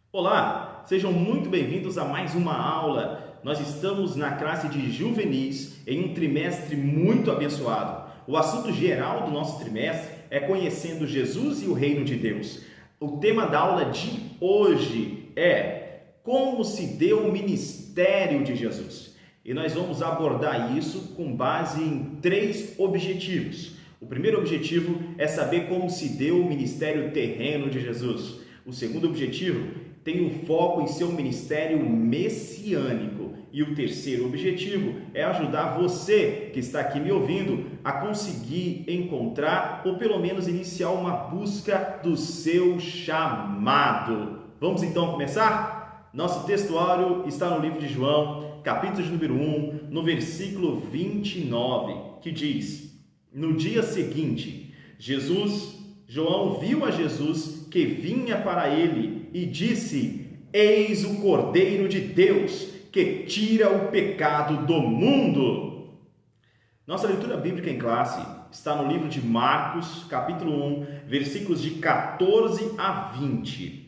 Olá, sejam muito bem-vindos a mais uma aula. Nós estamos na classe de juvenis em um trimestre muito abençoado. O assunto geral do nosso trimestre é conhecendo Jesus e o reino de Deus. O tema da aula de hoje é como se deu o ministério de Jesus. E nós vamos abordar isso com base em 3 objetivos. O primeiro objetivo é saber como se deu o ministério terreno de Jesus. O segundo objetivo tem um foco em seu ministério messiânico. E o terceiro objetivo é ajudar você que está aqui me ouvindo a conseguir encontrar ou pelo menos iniciar uma busca do seu chamado. Vamos então começar? Nosso textuário está no livro de João, capítulo de número 1, no versículo 29, que diz: No dia seguinte, João viu a Jesus que vinha para ele e disse: Eis o Cordeiro de Deus que tira o pecado do mundo. Nossa leitura bíblica em classe está no livro de Marcos, capítulo 1, versículos de 14 a 20.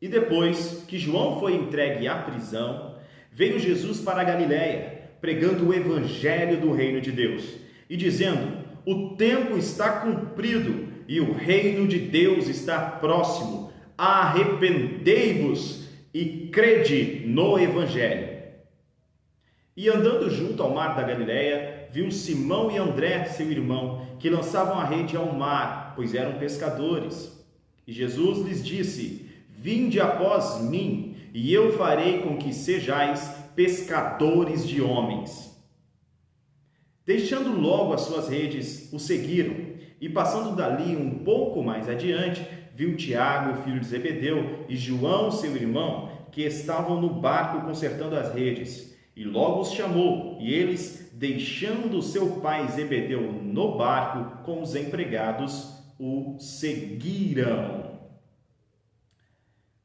E depois que João foi entregue à prisão, veio Jesus para a Galiléia, pregando o evangelho do reino de Deus e dizendo: O tempo está cumprido e o reino de Deus está próximo. Arrependei-vos e crede no evangelho. E andando junto ao mar da Galiléia, viu Simão e André, seu irmão, que lançavam a rede ao mar, pois eram pescadores. E Jesus lhes disse: Vinde após mim, e eu farei com que sejais pescadores de homens. Deixando logo as suas redes, o seguiram, e passando dali um pouco mais adiante, viu Tiago, filho de Zebedeu, e João, seu irmão, que estavam no barco consertando as redes. E logo os chamou, e eles, deixando seu pai Zebedeu no barco com os empregados, o seguiram.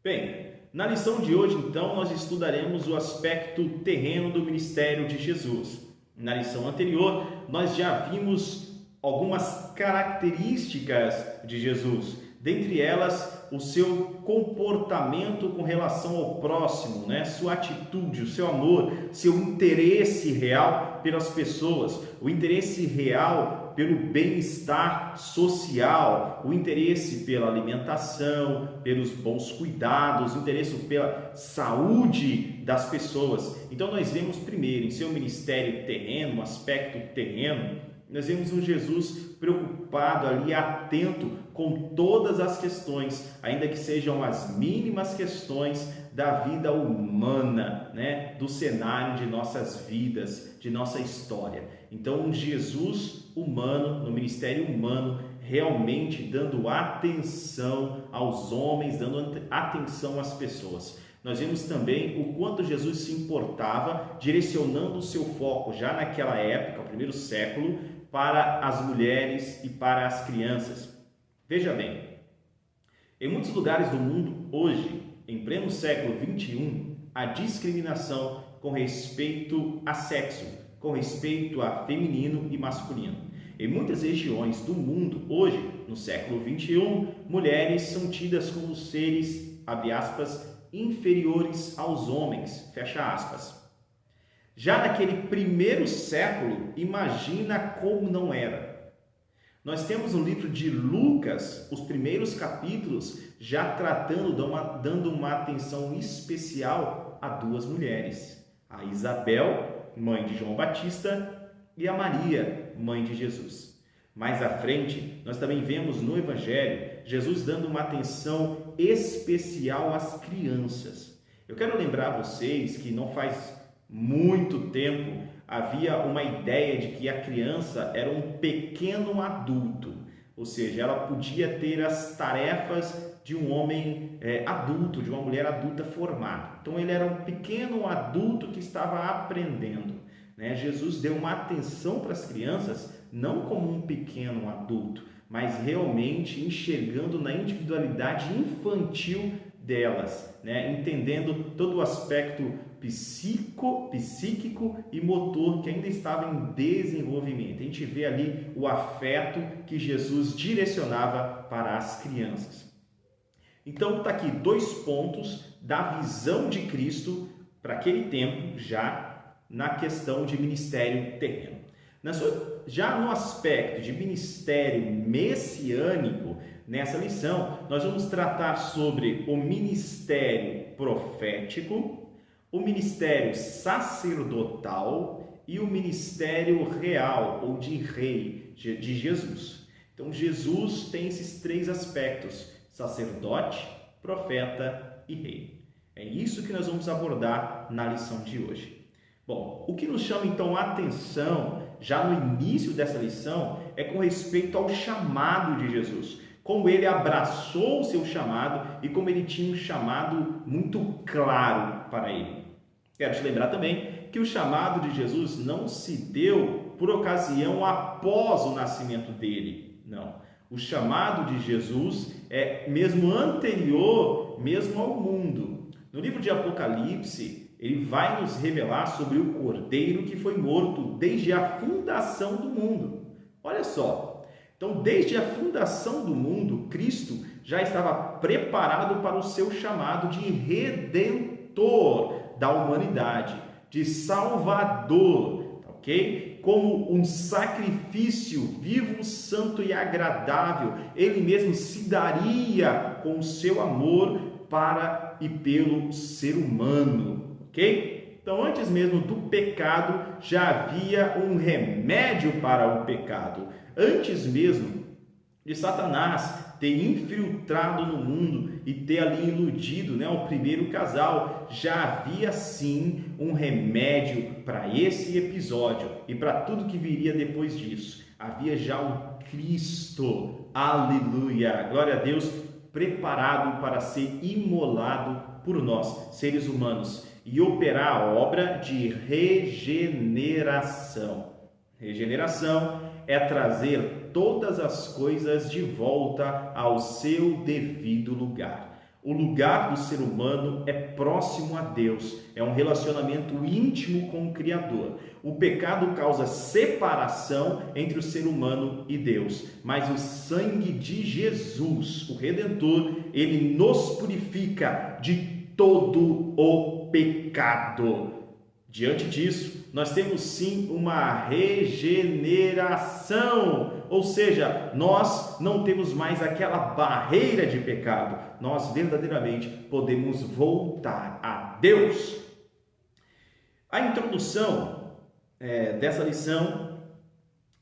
Bem, na lição de hoje, então, nós estudaremos o aspecto terreno do ministério de Jesus. Na lição anterior, nós já vimos algumas características de Jesus, dentre elas o seu comportamento com relação ao próximo, sua atitude, o seu amor, seu interesse real pelas pessoas, o interesse real pelo bem-estar social, o interesse pela alimentação, pelos bons cuidados, o interesse pela saúde das pessoas. Então nós vemos primeiro em seu ministério terreno, um aspecto terreno, nós vemos um Jesus preocupado ali, atento com todas as questões, ainda que sejam as mínimas questões da vida humana, do cenário de nossas vidas, de nossa história. Então, um Jesus humano, no ministério humano, realmente dando atenção aos homens, dando atenção às pessoas. Nós vemos também o quanto Jesus se importava, direcionando o seu foco já naquela época, o primeiro século, para as mulheres e para as crianças. Veja bem, em muitos lugares do mundo, hoje, em pleno século XXI, há discriminação com respeito a sexo, com respeito a feminino e masculino. Em muitas regiões do mundo, hoje, no século XXI, mulheres são tidas como seres, abre aspas, inferiores aos homens, fecha aspas. Já naquele primeiro século, imagina como não era. Nós temos no livro de Lucas, os primeiros capítulos, já tratando, dando uma atenção especial a 2 mulheres. A Isabel, mãe de João Batista, e a Maria, mãe de Jesus. Mais à frente, nós também vemos no Evangelho, Jesus dando uma atenção especial às crianças. Eu quero lembrar vocês que não faz muito tempo havia uma ideia de que a criança era um pequeno adulto, ou seja, ela podia ter as tarefas de um homem adulto, de uma mulher adulta formada. Então ele era um pequeno adulto que estava aprendendo. Jesus deu uma atenção para as crianças não como um pequeno adulto, mas realmente enxergando na individualidade infantil delas, entendendo todo o aspecto psíquico e motor que ainda estava em desenvolvimento. A gente vê ali o afeto que Jesus direcionava para as crianças. Então está aqui 2 pontos da visão de Cristo para aquele tempo, já na questão de ministério terreno. Já no aspecto de ministério messiânico, nessa lição, nós vamos tratar sobre o ministério profético, o ministério sacerdotal e o ministério real ou de rei de Jesus. Então, Jesus tem esses 3 aspectos: sacerdote, profeta e rei. É isso que nós vamos abordar na lição de hoje. Bom, o que nos chama então a atenção já no início dessa lição é com respeito ao chamado de Jesus, como ele abraçou o seu chamado e como ele tinha um chamado muito claro para ele. Quero te lembrar também que o chamado de Jesus não se deu por ocasião após o nascimento dele, não. O chamado de Jesus é mesmo anterior mesmo ao mundo. No livro de Apocalipse, ele vai nos revelar sobre o Cordeiro que foi morto desde a fundação do mundo. Olha só, então desde a fundação do mundo, Cristo já estava preparado para o seu chamado de Redentor da humanidade, de Salvador, ok? Como um sacrifício vivo, santo e agradável, ele mesmo se daria com o seu amor para e pelo ser humano. Ok? Então, antes mesmo do pecado, já havia um remédio para o pecado. Antes mesmo de Satanás ter infiltrado no mundo e ter ali iludido, o primeiro casal, já havia sim um remédio para esse episódio e para tudo que viria depois disso. Havia já um Cristo, aleluia, glória a Deus, preparado para ser imolado por nós, seres humanos, e operar a obra de regeneração. Regeneração é trazer todas as coisas de volta ao seu devido lugar. O lugar do ser humano é próximo a Deus, é um relacionamento íntimo com o Criador. O pecado causa separação entre o ser humano e Deus, mas o sangue de Jesus, o Redentor, ele nos purifica de todo o pecado. Diante disso, nós temos sim uma regeneração, ou seja, nós não temos mais aquela barreira de pecado, nós verdadeiramente podemos voltar a Deus. A introdução dessa lição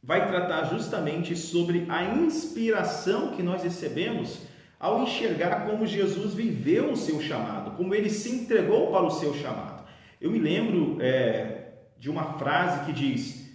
vai tratar justamente sobre a inspiração que nós recebemos ao enxergar como Jesus viveu o seu chamado, como ele se entregou para o seu chamado. Eu me lembro de uma frase que diz: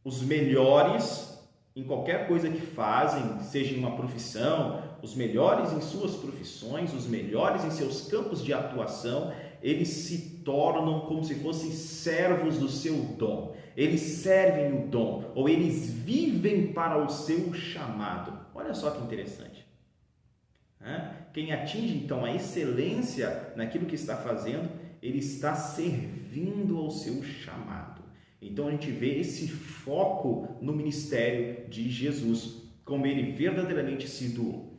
os melhores em qualquer coisa que fazem, seja em uma profissão, os melhores em suas profissões, os melhores em seus campos de atuação, eles se tornam como se fossem servos do seu dom. Eles servem o dom, ou eles vivem para o seu chamado. Olha só que interessante. Quem atinge então a excelência naquilo que está fazendo, ele está servindo ao seu chamado. Então a gente vê esse foco no ministério de Jesus, como ele verdadeiramente se doou.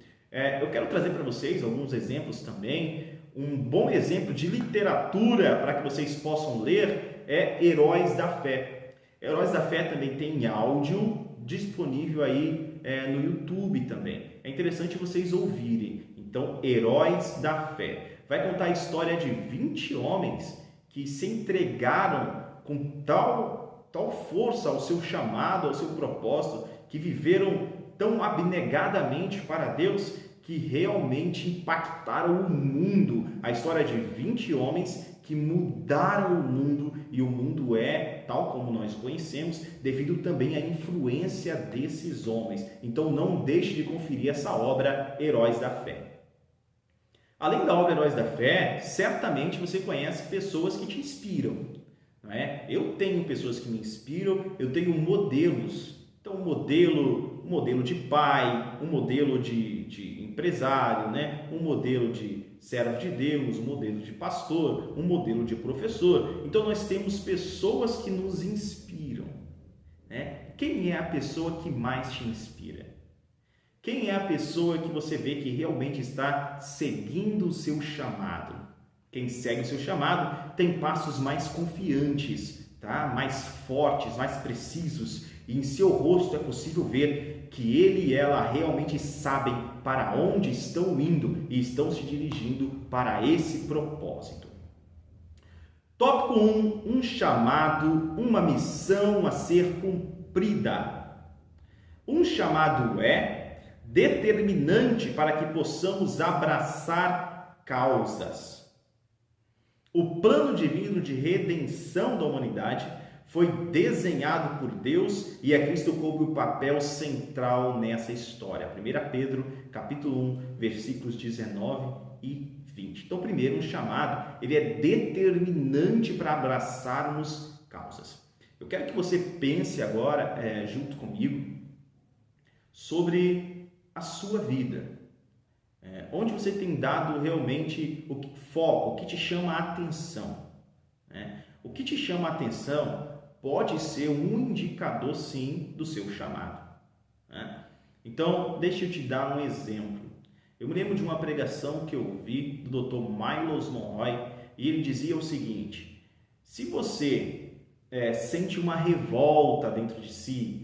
Eu quero trazer para vocês alguns exemplos também. Um bom exemplo de literatura para que vocês possam ler é Heróis da Fé. Heróis da Fé também tem áudio disponível aí no YouTube também. É interessante vocês ouvirem. Então, Heróis da Fé. Vai contar a história de 20 homens que se entregaram com tal força ao seu chamado, ao seu propósito, que viveram tão abnegadamente para Deus, que realmente impactaram o mundo. A história de 20 homens que mudaram o mundo, e o mundo é tal como nós conhecemos, devido também à influência desses homens. Então não deixe de conferir essa obra Heróis da Fé. Além da obra Heróis da Fé, certamente você conhece pessoas que te inspiram, não é? Eu tenho pessoas que me inspiram, eu tenho modelos. Então, um modelo de pai, um modelo de empresário, né? Um modelo de servo de Deus, um modelo de pastor, um modelo de professor. Então, nós temos pessoas que nos inspiram, né? Quem é a pessoa que mais te inspira? Quem é a pessoa que você vê que realmente está seguindo o seu chamado? Quem segue o seu chamado tem passos mais confiantes, tá? Mais fortes, mais precisos, e em seu rosto é possível ver que ele e ela realmente sabem para onde estão indo e estão se dirigindo para esse propósito. Tópico 1, um chamado, uma missão a ser cumprida. Um chamado é determinante para que possamos abraçar causas. O plano divino de redenção da humanidade foi desenhado por Deus e a Cristo coube o papel central nessa história. 1 Pedro, capítulo 1, versículos 19 e 20. Então, primeiro, um chamado, ele é determinante para abraçarmos causas. Eu quero que você pense agora, junto comigo, sobre a sua vida. Onde você tem dado realmente o foco, o que te chama a atenção. O que te chama a atenção pode ser um indicador, sim, do seu chamado. Então, deixa eu te dar um exemplo. Eu me lembro de uma pregação que eu vi do Dr. Miles Monroe, e ele dizia o seguinte: se você sente uma revolta dentro de si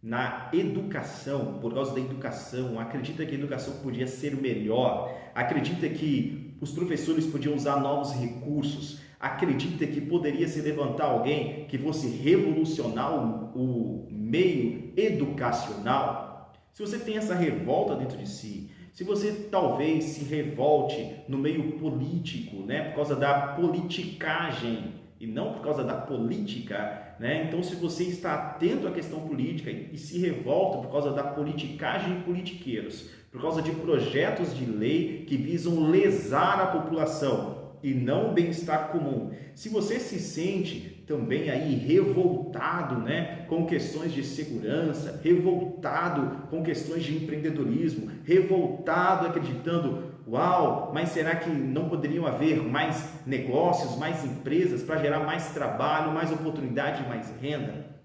na educação, por causa da educação, acredita que a educação podia ser melhor, acredita que os professores podiam usar novos recursos, acredita que poderia se levantar alguém que fosse revolucionar o meio educacional, se você tem essa revolta dentro de si, se você talvez se revolte no meio político, por causa da politicagem e não por causa da política, então se você está atento à questão política e se revolta por causa da politicagem de politiqueiros, por causa de projetos de lei que visam lesar a população e não o bem-estar comum, se você se sente também aí revoltado, com questões de segurança, revoltado com questões de empreendedorismo, revoltado acreditando, uau, mas será que não poderiam haver mais negócios, mais empresas para gerar mais trabalho, mais oportunidade, mais renda?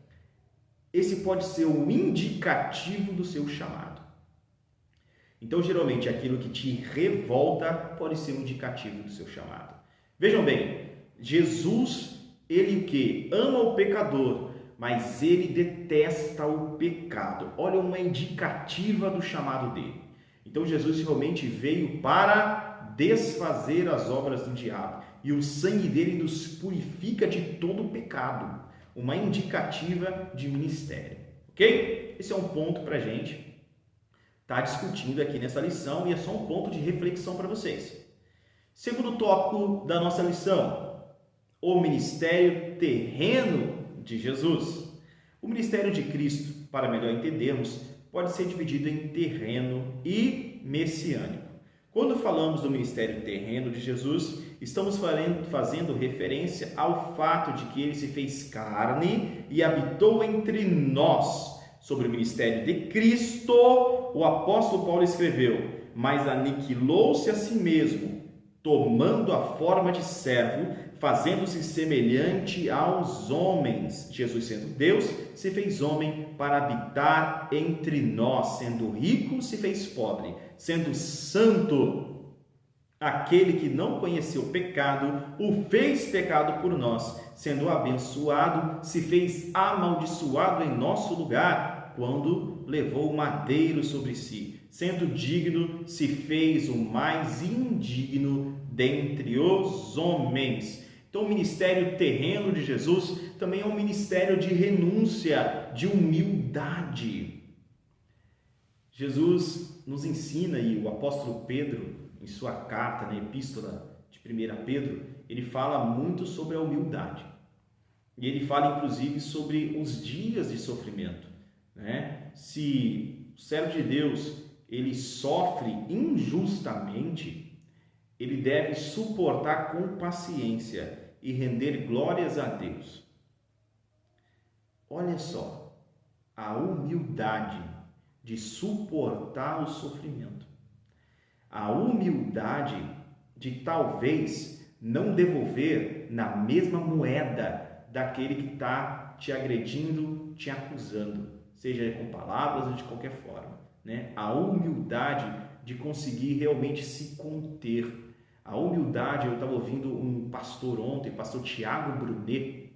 Esse pode ser o indicativo do seu chamado. Então, geralmente, aquilo que te revolta pode ser um indicativo do seu chamado. Vejam bem, Jesus, ele que ama o pecador, mas ele detesta o pecado. Olha uma indicativa do chamado dele. Então, Jesus realmente veio para desfazer as obras do diabo, e o sangue dele nos purifica de todo o pecado. Uma indicativa de ministério, ok? Esse é um ponto para a gente estar discutindo aqui nessa lição, e é só um ponto de reflexão para vocês. Segundo tópico da nossa lição, o ministério terreno de Jesus. O ministério de Cristo, para melhor entendermos, pode ser dividido em terreno e messiânico. Quando falamos do ministério terreno de Jesus, estamos fazendo referência ao fato de que ele se fez carne e habitou entre nós. Sobre o ministério de Cristo, o apóstolo Paulo escreveu: mas aniquilou-se a si mesmo, tomando a forma de servo, fazendo-se semelhante aos homens. Jesus, sendo Deus, se fez homem para habitar entre nós. Sendo rico, se fez pobre. Sendo santo, aquele que não conheceu pecado, o fez pecado por nós. Sendo abençoado, se fez amaldiçoado em nosso lugar, quando levou o madeiro sobre si. Sendo digno, se fez o mais indigno dentre os homens. Então, o ministério terreno de Jesus também é um ministério de renúncia, de humildade. Jesus nos ensina, e o apóstolo Pedro, em sua carta, na epístola de 1 Pedro, ele fala muito sobre a humildade. E ele fala, inclusive, sobre os dias de sofrimento. Se o servo de Deus ele sofre injustamente, ele deve suportar com paciência e render glórias a Deus. Olha só, a humildade de suportar o sofrimento, a humildade de talvez não devolver na mesma moeda daquele que está te agredindo, te acusando, seja com palavras ou de qualquer forma. né? A humildade de conseguir realmente se conter. A humildade, eu estava ouvindo um pastor ontem, pastor Tiago Brunet,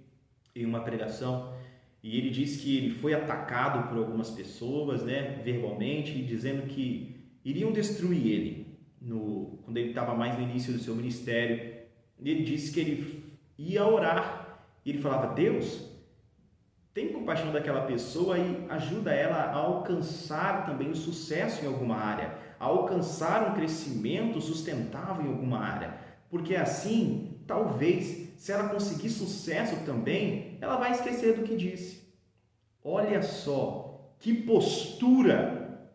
em uma pregação, e ele disse que ele foi atacado por algumas pessoas, né, verbalmente, dizendo que iriam destruir ele quando ele estava mais no início do seu ministério. Ele disse que ele ia orar e ele falava: Deus, tem compaixão daquela pessoa e ajuda ela a alcançar também o sucesso em alguma área, a alcançar um crescimento sustentável em alguma área, porque assim, talvez, se ela conseguir sucesso também, ela vai esquecer do que disse. Olha só, que postura,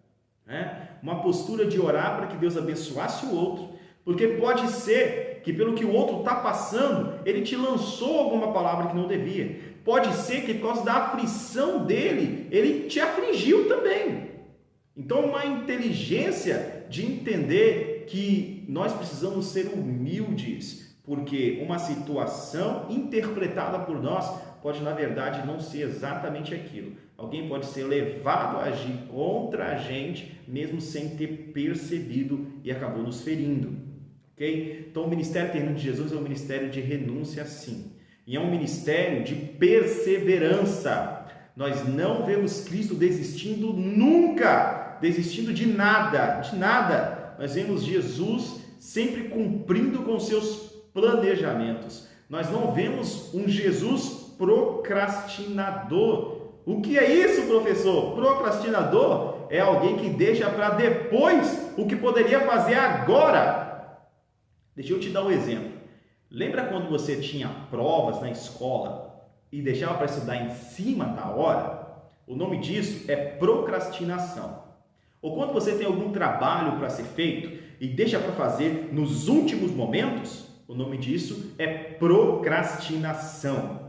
né? Uma postura de orar para que Deus abençoasse o outro, porque pode ser que pelo que o outro está passando, ele te lançou alguma palavra que não devia. Pode ser que por causa da aflição dele, ele te afligiu também. Então, uma inteligência de entender que nós precisamos ser humildes, porque uma situação interpretada por nós pode, na verdade, não ser exatamente aquilo. Alguém pode ser levado a agir contra a gente, mesmo sem ter percebido, e acabou nos ferindo. Okay? Então, o Ministério Terreno de Jesus é um ministério de renúncia, sim. E é um ministério de perseverança. Nós não vemos Cristo desistindo nunca, desistindo de nada, de nada. Nós vemos Jesus sempre cumprindo com seus planejamentos. Nós não vemos um Jesus procrastinador. O que é isso, professor? Procrastinador é alguém que deixa para depois o que poderia fazer agora. Deixa eu te dar um exemplo. Lembra quando você tinha provas na escola e deixava para estudar em cima da hora? O nome disso é procrastinação. Ou quando você tem algum trabalho para ser feito e deixa para fazer nos últimos momentos, o nome disso é procrastinação.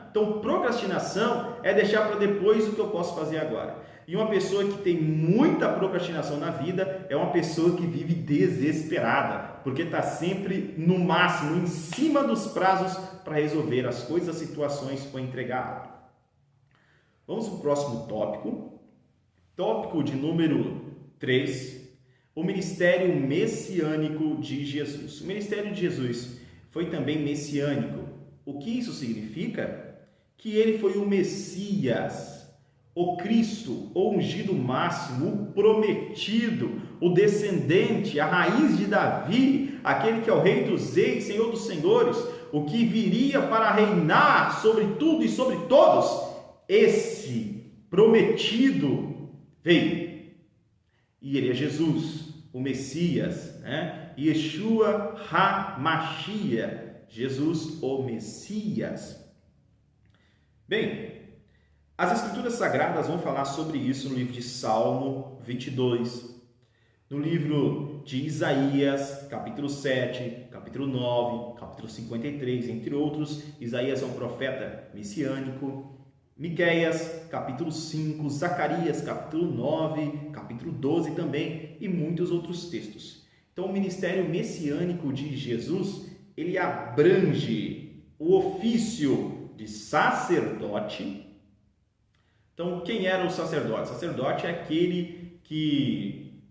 Então, procrastinação é deixar para depois o que eu posso fazer agora. E uma pessoa que tem muita procrastinação na vida é uma pessoa que vive desesperada, porque está sempre no máximo, em cima dos prazos para resolver as coisas, as situações ou entregar. Vamos para o próximo tópico. Tópico de número 3, o ministério messiânico de Jesus. O ministério de Jesus foi também messiânico. O que isso significa? Que ele foi o Messias, o Cristo, o ungido máximo, o prometido, o descendente, a raiz de Davi, aquele que é o Rei dos Reis, Senhor dos Senhores, o que viria para reinar sobre tudo e sobre todos. Esse prometido veio. E ele é Jesus, o Messias, né? Yeshua HaMashiach, Jesus, o Messias. Bem, as Escrituras Sagradas vão falar sobre isso no livro de Salmo 22, no livro de Isaías, capítulo 7, capítulo 9, capítulo 53, entre outros. Isaías é um profeta messiânico. Miqueias, capítulo 5, Zacarias, capítulo 9, capítulo 12 também, e muitos outros textos. Então, o ministério messiânico de Jesus, ele abrange o ofício de sacerdote. Então, quem era o sacerdote? O sacerdote é aquele que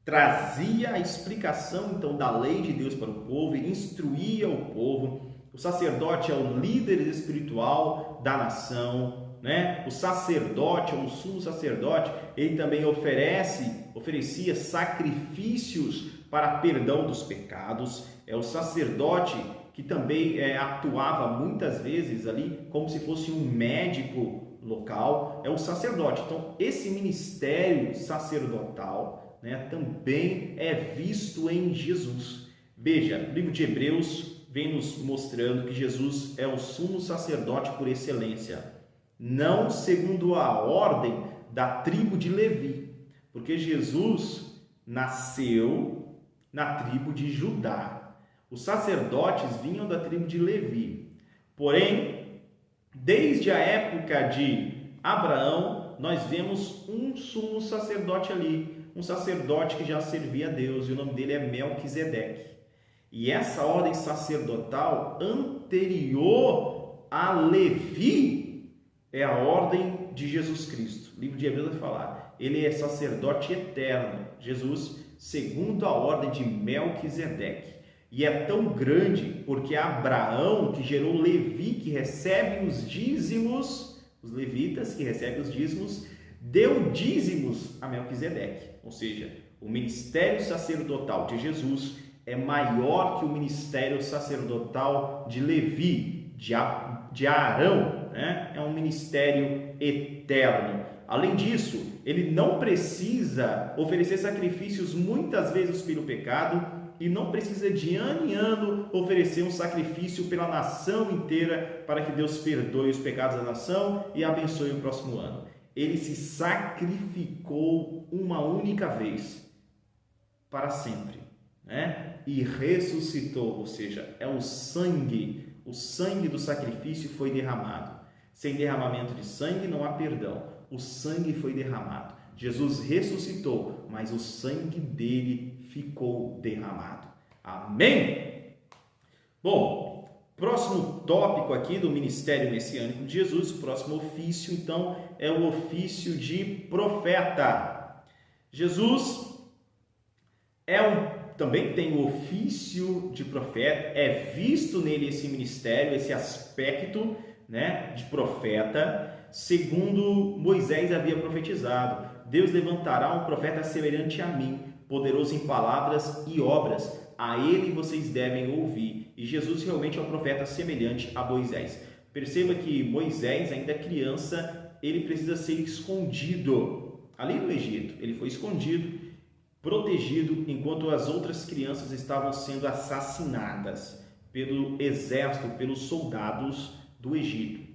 trazia a explicação, então, da lei de Deus para o povo, ele instruía o povo. O sacerdote é o líder espiritual da nação, né? O sacerdote, ou o sumo sacerdote, ele também oferecia sacrifícios para perdão dos pecados. É o sacerdote que também atuava muitas vezes ali como se fosse um médico local. É o sacerdote. Então, esse ministério sacerdotal, né, também é visto em Jesus. Veja, o livro de Hebreus vem nos mostrando que Jesus é o sumo sacerdote por excelência, não segundo a ordem da tribo de Levi, porque Jesus nasceu na tribo de Judá. Os sacerdotes vinham da tribo de Levi. Porém, desde a época de Abraão, nós vemos um sumo sacerdote ali, um sacerdote que já servia a Deus, e o nome dele é Melquisedeque. E essa ordem sacerdotal anterior a Levi é a ordem de Jesus Cristo. O livro de Hebreus vai falar ele é sacerdote eterno, Jesus, segundo a ordem de Melquisedeque. E é tão grande porque Abraão, que gerou Levi, que recebe os dízimos, os levitas que recebem os dízimos, deu dízimos a Melquisedeque. Ou seja, o ministério sacerdotal de Jesus é maior que o ministério sacerdotal de Levi, de Arão, né? É um ministério eterno. Além disso, ele não precisa oferecer sacrifícios muitas vezes pelo pecado e não precisa de ano em ano oferecer um sacrifício pela nação inteira para que Deus perdoe os pecados da nação e abençoe o próximo ano. Ele se sacrificou uma única vez, para sempre, né? E ressuscitou, ou seja, é o sangue do sacrifício foi derramado. Sem derramamento de sangue não há perdão. O sangue foi derramado. Jesus ressuscitou, mas o sangue dele ficou derramado. Amém? Bom, próximo tópico aqui do ministério messiânico de Jesus, o próximo ofício, então, é o ofício de profeta. Jesus também tem o ofício de profeta, é visto nele esse ministério, esse aspecto, né, de profeta, segundo Moisés havia profetizado. Deus levantará um profeta semelhante a mim, poderoso em palavras e obras. A ele vocês devem ouvir. E Jesus realmente é um profeta semelhante a Moisés. Perceba que Moisés, ainda criança, ele precisa ser escondido. Ali no Egito, ele foi escondido, protegido, enquanto as outras crianças estavam sendo assassinadas pelo exército, pelos soldados do Egito.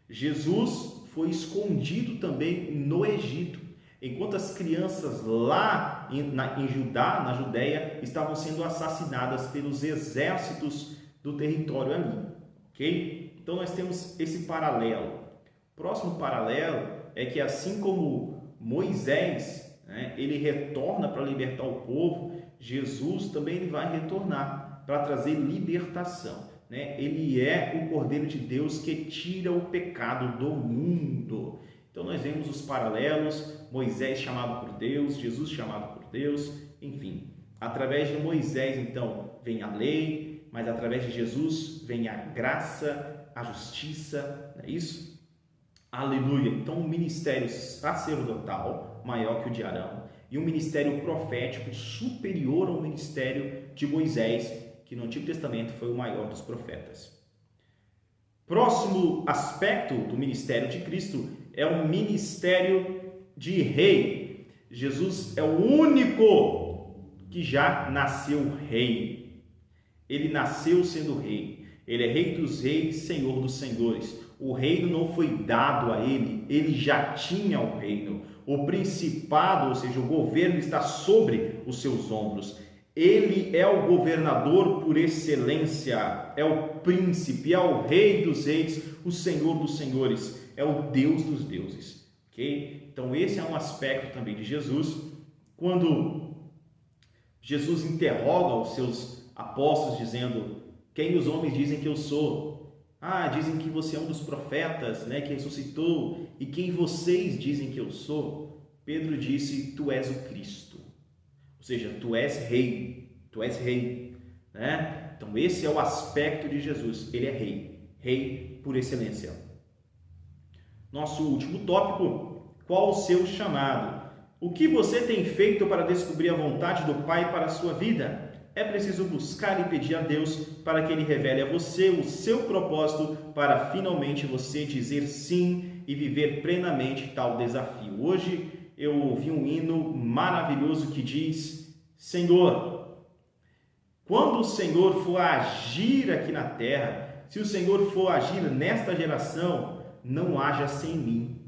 Jesus foi escondido também no Egito, enquanto as crianças lá em Judá, na Judéia, estavam sendo assassinadas pelos exércitos do território ali, ok? Então nós temos esse paralelo. Próximo paralelo é que assim como Moisés, né, ele retorna para libertar o povo, Jesus também ele vai retornar para trazer libertação. Né? Ele é o Cordeiro de Deus que tira o pecado do mundo. Então nós vemos os paralelos, Moisés chamado por Deus, Jesus chamado por Deus, enfim. Através de Moisés, então, vem a lei, mas através de Jesus vem a graça, a justiça, não é isso? Aleluia! Então um ministério sacerdotal maior que o de Arão e um ministério profético superior ao ministério de Moisés, que no Antigo Testamento foi o maior dos profetas. Próximo aspecto do ministério de Cristo é o ministério de rei. Jesus é o único que já nasceu rei. Ele nasceu sendo rei. Ele é rei dos reis, senhor dos senhores. O reino não foi dado a ele, ele já tinha o reino. O principado, ou seja, o governo está sobre os seus ombros. Ele é o governador por excelência, é o príncipe, é o rei dos reis, o senhor dos senhores, é o Deus dos deuses, ok? Então esse é um aspecto também de Jesus. Quando Jesus interroga os seus apóstolos dizendo: quem os homens dizem que eu sou? Dizem que você é um dos profetas, né, que ressuscitou. E quem vocês dizem que eu sou? Pedro disse: tu és o Cristo. Ou seja, tu és rei, né? Então esse é o aspecto de Jesus, ele é rei por excelência. Nosso último tópico: qual o seu chamado? O que você tem feito para descobrir a vontade do Pai para a sua vida? É preciso buscar e pedir a Deus para que Ele revele a você o seu propósito para finalmente você dizer sim e viver plenamente tal desafio. Hoje eu ouvi um hino maravilhoso que diz: Senhor, quando o Senhor for agir aqui na terra, se o Senhor for agir nesta geração, não haja sem mim.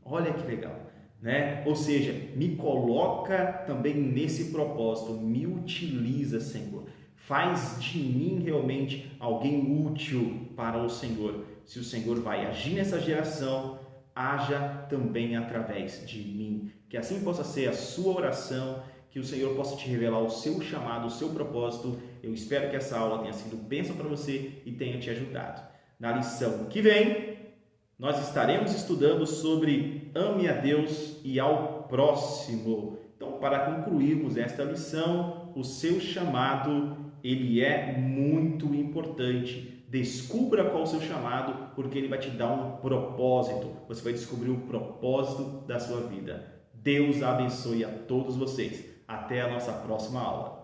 Olha que legal, né? Ou seja, me coloca também nesse propósito, me utiliza, Senhor. Faz de mim realmente alguém útil para o Senhor. Se o Senhor vai agir nessa geração, haja também através de mim. Que assim possa ser a sua oração, que o Senhor possa te revelar o seu chamado, o seu propósito. Eu espero que essa aula tenha sido bênção para você e tenha te ajudado. Na lição que vem, nós estaremos estudando sobre ame a Deus e ao próximo. Então, para concluirmos esta lição, o seu chamado, ele é muito importante. Descubra qual é o seu chamado, porque ele vai te dar um propósito. Você vai descobrir o propósito da sua vida. Deus abençoe a todos vocês. Até a nossa próxima aula.